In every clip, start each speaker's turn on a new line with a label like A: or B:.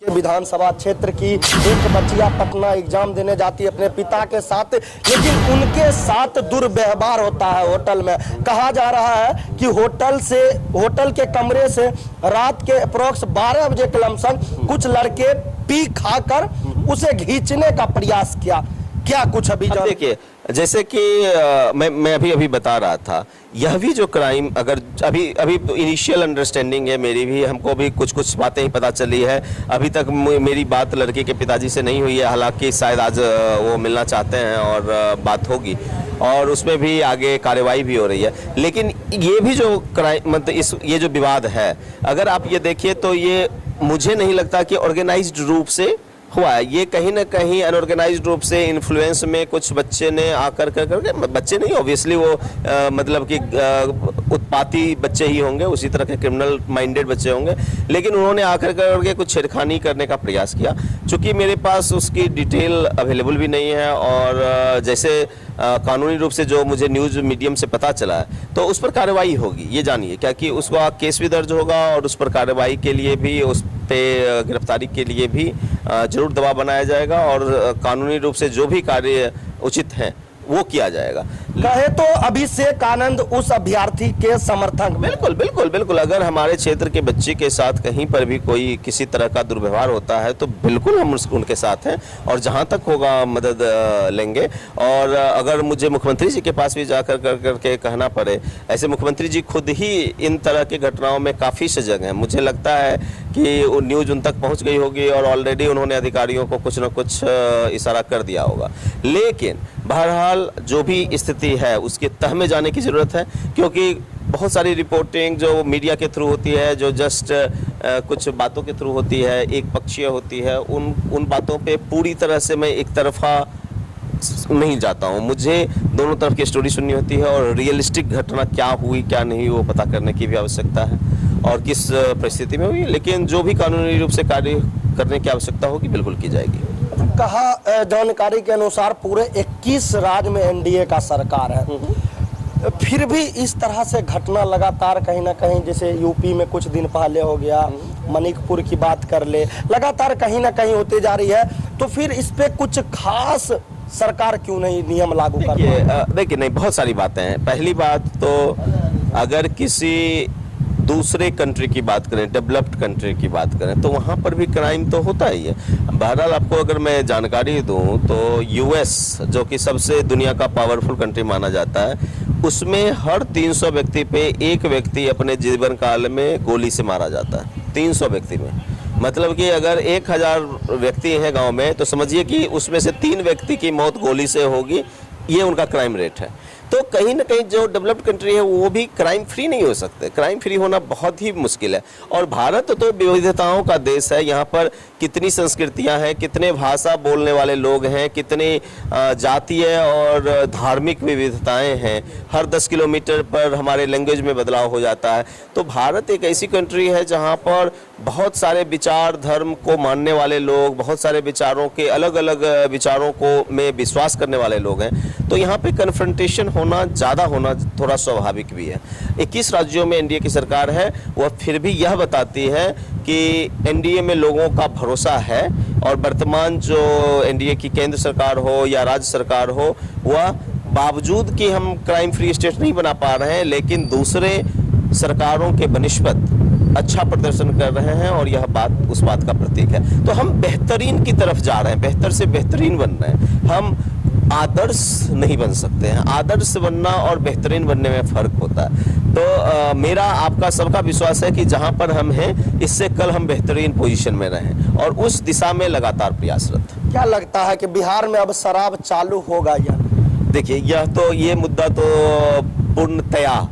A: विधानसभा क्षेत्र की एक बच्चिया पटना एग्जाम देने जाती है अपने पिता के साथ, लेकिन उनके साथ दुर्व्यवहार होता है होटल में। कहा जा रहा है कि होटल के कमरे से रात के अप्रोक्स 12 बजे के लमसम कुछ लड़के पी खाकर उसे खींचने का प्रयास किया। क्या कुछ अभी
B: देखिए, जैसे कि मैं अभी बता रहा था, यह भी जो क्राइम अगर अभी इनिशियल अंडरस्टैंडिंग है मेरी भी, हमको भी कुछ बातें ही पता चली है। अभी तक मेरी बात लड़के के पिताजी से नहीं हुई है, हालांकि शायद आज वो मिलना चाहते हैं और बात होगी और उसमें भी आगे कार्रवाई भी हो रही है। लेकिन ये भी जो क्राइम मतलब ये जो विवाद है, अगर आप ये देखिए तो ये मुझे नहीं लगता कि ऑर्गेनाइज्ड रूप से हुआ है। ये कहीं ना कहीं अनऑर्गेनाइज्ड रूप से इन्फ्लुएंस में कुछ बच्चे ने आकर करके, बच्चे नहीं ऑब्वियसली वो मतलब कि उत्पाती बच्चे ही होंगे, उसी तरह के क्रिमिनल माइंडेड बच्चे होंगे, लेकिन उन्होंने आकर करके कुछ छेड़खानी करने का प्रयास किया। चूंकि मेरे पास उसकी डिटेल अवेलेबल भी नहीं है और जैसे कानूनी रूप से जो मुझे न्यूज़ मीडियम से पता चला है तो उस पर कार्रवाई होगी, ये जानिए, क्या कि उसका केस भी दर्ज होगा और उस पर कार्रवाई के लिए भी, उस पे गिरफ्तारी के लिए भी जरूर दबाव बनाया जाएगा और कानूनी रूप से जो भी कार्य उचित है वो किया जाएगा।
A: कहे तो अभिषेक आनंद उस अभ्यर्थी के समर्थक।
B: बिल्कुल अगर हमारे क्षेत्र के बच्चे के साथ कहीं पर भी कोई किसी तरह का दुर्व्यवहार होता है तो बिल्कुल हम उनके साथ हैं और जहां तक होगा मदद लेंगे। और अगर मुझे मुख्यमंत्री जी के पास भी जाकर करके कहना पड़े, ऐसे मुख्यमंत्री जी खुद ही इन तरह की घटनाओं में काफ़ी सजग हैं। मुझे लगता है कि वो न्यूज़ उन तक पहुँच गई होगी और ऑलरेडी उन्होंने अधिकारियों को कुछ न कुछ इशारा कर दिया होगा। लेकिन बहरहाल जो भी स्थिति है उसके तह में जाने की ज़रूरत है, क्योंकि बहुत सारी रिपोर्टिंग जो मीडिया के थ्रू होती है, जो जस्ट कुछ बातों के थ्रू होती है, एक पक्षीय होती है, उन बातों पे पूरी तरह से मैं एक तरफा नहीं जाता हूँ। मुझे दोनों तरफ की स्टोरी सुननी होती है और रियलिस्टिक घटना क्या हुई क्या नहीं वो पता करने की भी आवश्यकता है और किस परिस्थिति में हुई। लेकिन जो भी कानूनी रूप से कार्य करने की आवश्यकता होगी बिल्कुल की जाएगी।
A: कहा जानकारी के अनुसार पूरे 21 राज्य में एनडीए का सरकार है, फिर भी इस तरह से घटना लगातार कहीं ना कहीं, जैसे यूपी में कुछ दिन पहले हो गया, मणिपुर की बात कर ले, लगातार कहीं ना कहीं होते जा रही है, तो फिर इस पे कुछ खास सरकार क्यों नहीं नियम लागू कर रही है?
B: देखिए नहीं, बहुत सारी बातें हैं। पहली बात तो अगर किसी दूसरे कंट्री की बात करें, डेवलप्ड कंट्री की बात करें, तो वहाँ पर भी क्राइम तो होता ही है। बहरहाल आपको अगर मैं जानकारी दूँ तो यूएस जो कि सबसे दुनिया का पावरफुल कंट्री माना जाता है, उसमें हर 300 व्यक्ति पे एक व्यक्ति अपने जीवन काल में गोली से मारा जाता है। 300 व्यक्ति में मतलब कि अगर 1000 व्यक्ति हैं गाँव में तो समझिए कि उसमें से 3 व्यक्ति की मौत गोली से होगी। ये उनका क्राइम रेट है। तो कहीं ना कहीं जो डेवलप्ड कंट्री है वो भी क्राइम फ्री नहीं हो सकते। क्राइम फ्री होना बहुत ही मुश्किल है। और भारत तो विविधताओं का देश है। यहाँ पर कितनी संस्कृतियाँ हैं, कितने भाषा बोलने वाले लोग हैं, कितनी जातीय और धार्मिक विविधताएं हैं। हर 10 किलोमीटर पर हमारे लैंग्वेज में बदलाव हो जाता है। तो भारत एक ऐसी कंट्री है जहाँ पर बहुत सारे विचार, धर्म को मानने वाले लोग, बहुत सारे विचारों के अलग अलग विचारों को में विश्वास करने वाले लोग हैं। तो यहाँ पे कन्फ्रंटेशन ज़्यादा होना थोड़ा स्वाभाविक भी है। 21 राज्यों में एनडीए की सरकार है, वह फिर भी यह बताती है कि एनडीए में लोगों का भरोसा है और वर्तमान जो एनडीए की केंद्र सरकार हो या राज्य सरकार हो, वह बावजूद कि हम क्राइम फ्री स्टेट नहीं बना पा रहे हैं, लेकिन दूसरे सरकारों के बनिस्बत अच्छा प्रदर्शन कर रहे हैं और यह बात उस बात का प्रतीक है। तो हम बेहतरीन की तरफ जा रहे हैं, बेहतर से बेहतरीन बन रहे हैं। हम आदर्श नहीं बन सकते हैं। आदर्श बनना और बेहतरीन बनने में फ़र्क होता है। तो मेरा आपका सबका विश्वास है कि जहां पर हम हैं इससे कल हम बेहतरीन पोजीशन में रहें और उस दिशा में लगातार प्रयासरत।
A: क्या लगता है कि बिहार में अब शराब चालू होगा या?
B: देखिए ये मुद्दा तो पूर्णतया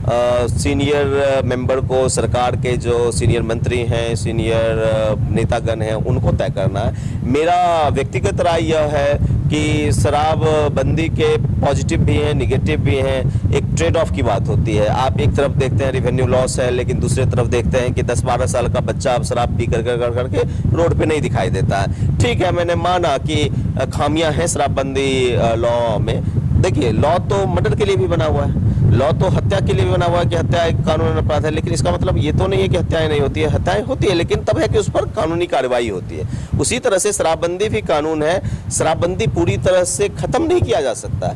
B: सीनियर मेंबर को, सरकार के जो सीनियर मंत्री हैं, सीनियर नेतागण हैं, उनको तय करना है। मेरा व्यक्तिगत राय यह है कि शराब बंदी के पॉजिटिव भी हैं, निगेटिव भी हैं। एक ट्रेड ऑफ की बात होती है। आप एक तरफ देखते हैं रेवेन्यू लॉस है, लेकिन दूसरी तरफ देखते हैं कि 10-12 साल का बच्चा अब शराब पी करके रोड पे नहीं दिखाई देता है। ठीक है, मैंने माना कि खामियां हैं शराबबंदी लॉ में। देखिए, लॉ तो मर्डर के लिए भी बना हुआ है, लॉ तो हत्या के लिए भी बना हुआ है कि हत्या एक कानूनी अपराध है, लेकिन इसका मतलब ये तो नहीं है कि हत्याएं नहीं होती है, हत्याएं होती है, लेकिन तब है कि उस पर कानूनी कार्रवाई होती है। उसी तरह से शराबबंदी भी कानून है, शराबबंदी पूरी तरह से खत्म नहीं किया जा सकता है,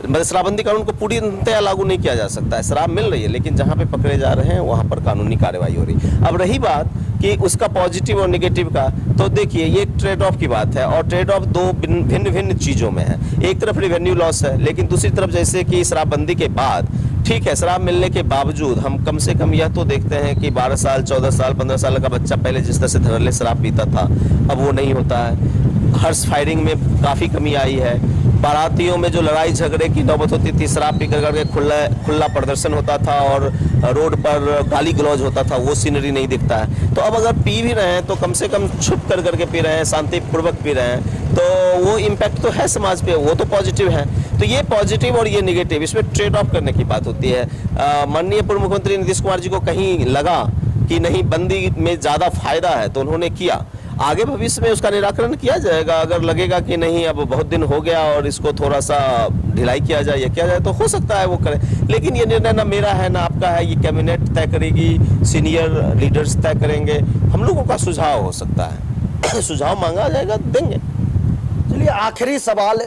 B: मतलब शराबबंदी कानून को पूरी तरह लागू नहीं किया जा सकता है। शराब मिल रही है, लेकिन जहाँ पे पकड़े जा रहे हैं वहाँ पर कानूनी कार्रवाई हो रही है। अब रही बात कि उसका पॉजिटिव और नेगेटिव का, तो देखिए ये एक ट्रेड ऑफ की बात है, और ट्रेड ऑफ दो भिन्न भिन्न चीज़ों में है। एक तरफ रेवेन्यू लॉस है, लेकिन दूसरी तरफ जैसे कि शराबबंदी के बाद, ठीक है, शराब मिलने के बावजूद हम कम से कम यह तो देखते हैं कि 12 साल 14 साल 15 साल का बच्चा पहले जिस तरह से धड़ल्ले शराब पीता था, अब वो नहीं होता है। हर्ष फायरिंग में काफ़ी कमी आई है। बारातियों में जो लड़ाई झगड़े की नौबत होती थी, शराब पी करके खुला प्रदर्शन होता था और रोड पर गाली गलौज होता था, वो सीनरी नहीं दिखता है। तो अब अगर पी भी रहे हैं तो कम से कम छुप कर करके पी रहे हैं, शांतिपूर्वक पी रहे हैं, तो वो इम्पैक्ट तो है समाज पे, वो तो पॉजिटिव है। तो ये पॉजिटिव और ये निगेटिव, इसमें ट्रेड ऑफ करने की बात होती है। माननीय पूर्व मुख्यमंत्री नीतीश कुमार जी को कहीं लगा कि नहीं बंदी में ज़्यादा फायदा है तो उन्होंने किया। आगे भविष्य में उसका निराकरण किया जाएगा। अगर लगेगा कि नहीं अब बहुत दिन हो गया और इसको थोड़ा सा ढिलाई किया जाए या किया जाए तो हो सकता है वो करे, लेकिन ये निर्णय ना मेरा है ना आपका है, ये कैबिनेट तय करेगी, सीनियर लीडर्स तय करेंगे। हम लोगों का सुझाव हो सकता है, सुझाव मांगा जाएगा, देंगे।
A: चलिए आखिरी सवाल,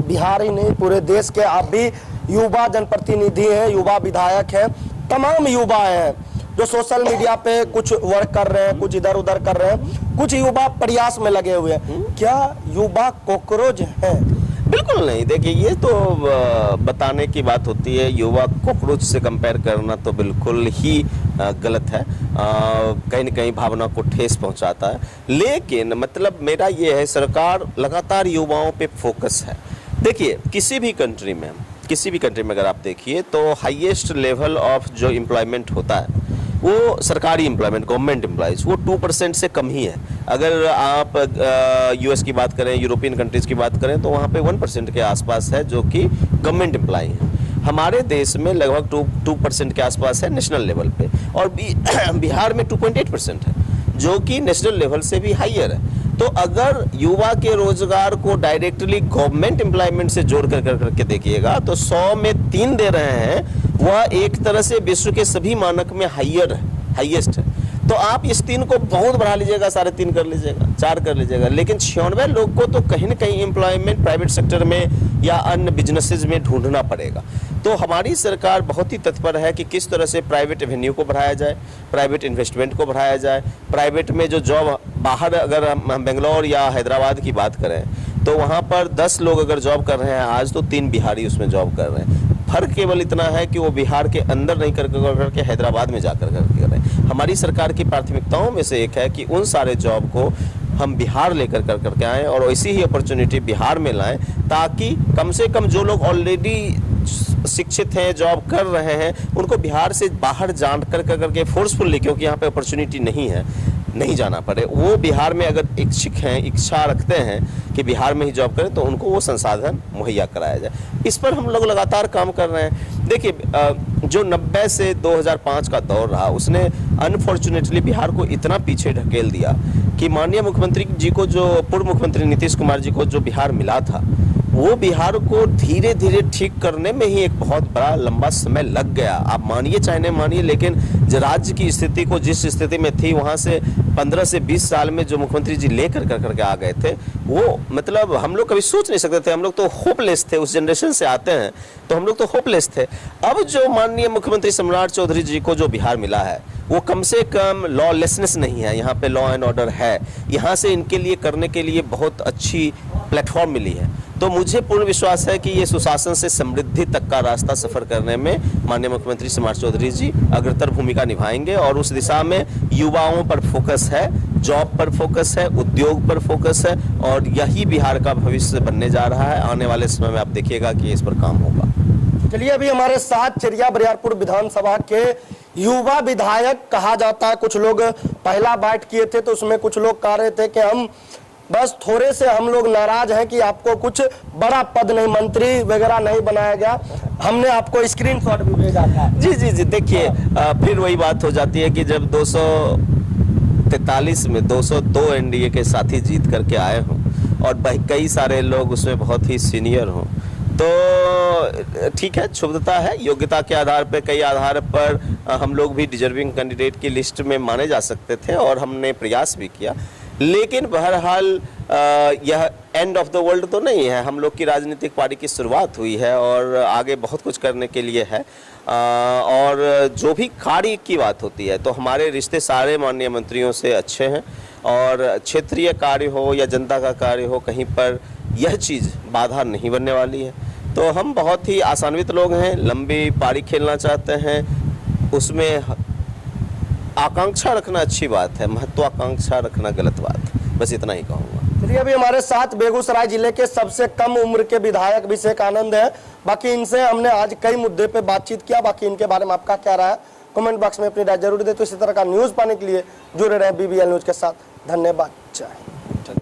A: बिहार ही नहीं पूरे देश के आप भी युवा जनप्रतिनिधि हैं, युवा विधायक हैं, तमाम युवा हैं जो सोशल मीडिया पे कुछ वर्क कर रहे हैं, कुछ इधर उधर कर रहे हैं, कुछ युवा प्रयास में लगे हुए हैं। क्या युवा कॉकरोच हैं?
B: बिल्कुल नहीं। देखिए ये तो बताने की बात होती है, युवा कॉकरोच से कंपेयर करना तो बिल्कुल ही गलत है, कहीं न कहीं भावना को ठेस पहुंचाता है। लेकिन मतलब मेरा ये है, सरकार लगातार युवाओं पे फोकस है। देखिए किसी भी कंट्री में अगर आप देखिए तो हाईएस्ट लेवल ऑफ जो एम्प्लॉयमेंट होता है वो सरकारी एम्प्लॉयमेंट, गवर्नमेंट एम्प्लॉयज़, वो 2% से कम ही है। अगर आप यूएस की बात करें, यूरोपियन कंट्रीज़ की बात करें तो वहाँ पे 1% के आसपास है जो कि गवर्नमेंट एम्प्लॉय हैं। हमारे देश में लगभग 2% के आसपास है नेशनल लेवल पे, और बिहार में 2.8% है जो कि नेशनल लेवल से भी हाइयर है। तो अगर युवा के रोजगार को डायरेक्टली गवर्नमेंट एम्प्लॉयमेंट से जोड़ करके देखिएगा तो 100 में 3 दे रहे हैं, वह एक तरह से विश्व के सभी मानक में हाईएस्ट है। तो आप इस 3 को बहुत बढ़ा लीजिएगा, 3.5 कर लीजिएगा, 4 कर लीजिएगा, लेकिन 96 लोग को तो कहीं न कहीं एम्प्लॉयमेंट प्राइवेट सेक्टर में या अन्य बिजनेसेस में ढूंढना पड़ेगा। तो हमारी सरकार बहुत ही तत्पर है कि किस तरह से प्राइवेट एवेन्यू को बढ़ाया जाए, प्राइवेट इन्वेस्टमेंट को बढ़ाया जाए। प्राइवेट में जो जॉब बाहर, अगर हम बेंगलोर या हैदराबाद की बात करें तो वहाँ पर 10 लोग अगर जॉब कर रहे हैं आज, तो 3 बिहारी उसमें जॉब कर रहे हैं। फर्क केवल इतना है कि वो बिहार के अंदर नहीं करके हैदराबाद में जाकर कर रहे हैं। हमारी सरकार की प्राथमिकताओं में से एक है कि उन सारे जॉब को हम बिहार लेकर करके आएँ और वैसी ही अपॉर्चुनिटी बिहार में लाएं, ताकि कम से कम जो लोग ऑलरेडी शिक्षित हैं, जॉब कर रहे हैं, उनको बिहार से बाहर जान करके फोर्सफुली, क्योंकि यहाँ पे अपॉर्चुनिटी नहीं जाना पड़े। वो बिहार में अगर इच्छुक हैं, इच्छा रखते हैं कि बिहार में ही जॉब करें, तो उनको वो संसाधन मुहैया कराया जाए। इस पर हम लोग लगातार काम कर रहे हैं। देखिए जो 90 से 2005 का दौर रहा, उसने अनफॉर्चुनेटली बिहार को इतना पीछे ढकेल दिया कि माननीय मुख्यमंत्री जी को, जो पूर्व मुख्यमंत्री नीतीश कुमार जी को जो बिहार मिला था, वो बिहार को धीरे धीरे ठीक करने में ही एक बहुत बड़ा लंबा समय लग गया। आप मानिए चाहे नहीं मानिए, लेकिन राज्य की स्थिति को जिस स्थिति में थी, वहाँ से 15 से 20 साल में जो मुख्यमंत्री जी लेकर करके आ गए थे, वो मतलब हम लोग कभी सोच नहीं सकते थे। हम लोग तो होपलेस थे, उस जनरेशन से आते हैं तो हम लोग तो होपलेस थे। अब जो माननीय मुख्यमंत्री सम्राट चौधरी जी को जो बिहार मिला है, वो कम से कम लॉलेसनेस नहीं है, यहाँ पे लॉ एंड ऑर्डर है। यहाँ से इनके लिए करने के लिए बहुत अच्छी प्लेटफॉर्म मिली है। तो मुझे पूर्ण विश्वास है कि ये सुशासन से समृद्धि तक का रास्ता सफर करने में माननीय मुख्यमंत्री सम्राट चौधरी जी अग्रतर भूमिका निभाएंगे, और उस दिशा में युवाओं पर फोकस है, जॉब पर फोकस है, उद्योग पर फोकस है, और यही बिहार का भविष्य बनने जा रहा है। आने वाले समय में आप देखिएगा कि इस पर काम होगा।
A: चलिए अभी हमारे साथ चरिया बरियारपुर विधानसभा के युवा विधायक कहा जाता है, कुछ लोग पहला बाइट किए थे तो उसमें कुछ लोग कह रहे थे कि हम बस थोड़े से हम लोग नाराज हैं कि आपको कुछ बड़ा पद नहीं, मंत्री वगैरह नहीं बनाया गया। हमने आपको स्क्रीनशॉट भी भेजा था।
B: जी देखिए फिर वही बात हो जाती है कि जब 243 में 202 एनडीए के साथी जीत करके आए हों और कई सारे लोग उसमें बहुत ही सीनियर हों, तो ठीक है, क्षुब्धता है। योग्यता के आधार पर, कई आधार पर हम लोग भी डिजर्विंग कैंडिडेट की लिस्ट में माने जा सकते थे और हमने प्रयास भी किया, लेकिन बहरहाल यह एंड ऑफ द वर्ल्ड तो नहीं है। हम लोग की राजनीतिक पारी की शुरुआत हुई है और आगे बहुत कुछ करने के लिए है। और जो भी कार्य की बात होती है तो हमारे रिश्ते सारे माननीय मंत्रियों से अच्छे हैं, और क्षेत्रीय कार्य हो या जनता का कार्य हो, कहीं पर यह चीज़ बाधा नहीं बनने वाली है। तो हम बहुत ही आशान्वित लोग हैं, लंबी पारी खेलना चाहते हैं, उसमें आकांक्षा रखना अच्छी बात है, महत्वाकांक्षा रखना गलत बात है। बस इतना ही कहूँगा।
A: चलिए, अभी हमारे साथ बेगूसराय जिले के सबसे कम उम्र के विधायक अभिषेक आनंद है। बाकी इनसे हमने आज कई मुद्दे पे बातचीत किया। बाकी इनके बारे में आपका क्या राय है, कमेंट बॉक्स में अपनी राय जरूर दे। तो इसी तरह का न्यूज़ पाने के लिए जुड़े रहे BBL न्यूज़ के साथ। धन्यवाद। जय हिंद।